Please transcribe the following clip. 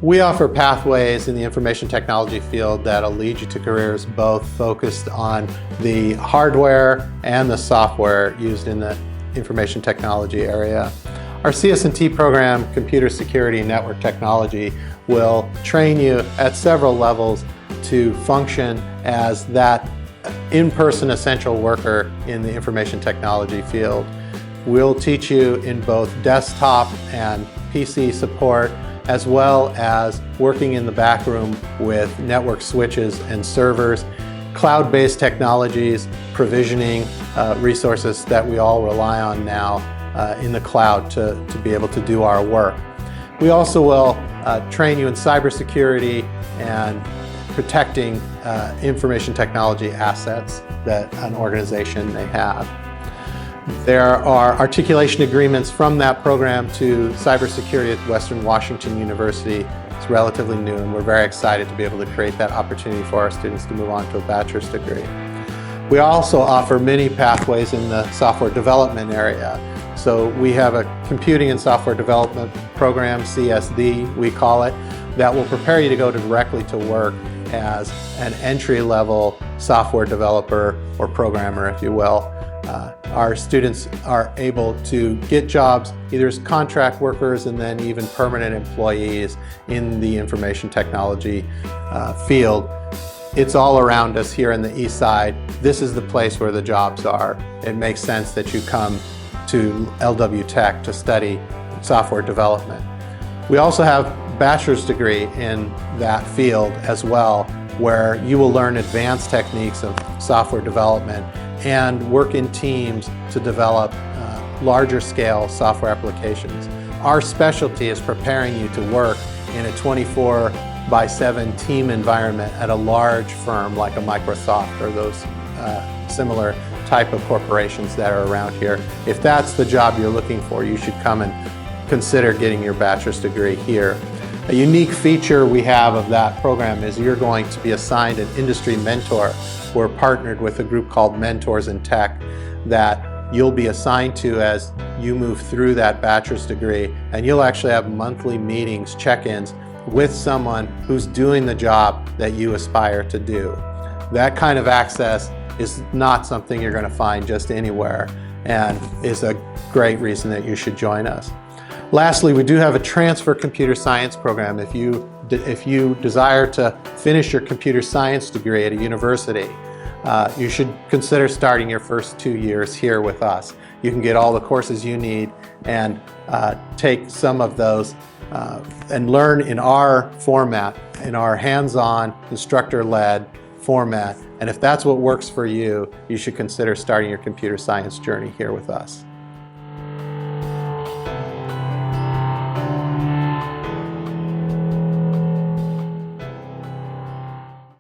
We offer pathways in the information technology field that'll lead you to careers both focused on the hardware and the software used in the information technology area. Our CS&T program, Computer Security and Network Technology, will train you at several levels to function as that in-person essential worker in the information technology field. We'll teach you in both desktop and PC support, as well as working in the back room with network switches and servers, cloud-based technologies, provisioning resources that we all rely on now in the cloud to be able to do our work. We also will train you in cybersecurity and protecting information technology assets that an organization may have. There are articulation agreements from that program to cybersecurity at Western Washington University. It's relatively new, and we're very excited to be able to create that opportunity for our students to move on to a bachelor's degree. We also offer many pathways in the software development area. So we have a computing and software development program, CSD we call it, that will prepare you to go directly to work as an entry-level software developer or programmer, if you will. Our students are able to get jobs either as contract workers and then even permanent employees in the information technology field. It's all around us here in the East Side. This is the place where the jobs are. It makes sense that you come to LWTech to study software development. We also have a bachelor's degree in that field as well, where you will learn advanced techniques of software development and work in teams to develop larger scale software applications. Our specialty is preparing you to work in a 24/7 team environment at a large firm like a Microsoft or those similar type of corporations that are around here. If that's the job you're looking for, you should come and consider getting your bachelor's degree here. A unique feature we have of that program is you're going to be assigned an industry mentor. We're partnered with a group called Mentors in Tech that you'll be assigned to as you move through that bachelor's degree, and you'll actually have monthly meetings, check-ins with someone who's doing the job that you aspire to do. That kind of access is not something you're going to find just anywhere, and is a great reason that you should join us. Lastly, we do have a transfer computer science program. If you desire to finish your computer science degree at a university, you should consider starting your first 2 years here with us. You can get all the courses you need and take some of those and learn in our format, in our hands-on, instructor-led format. And if that's what works for you, you should consider starting your computer science journey here with us.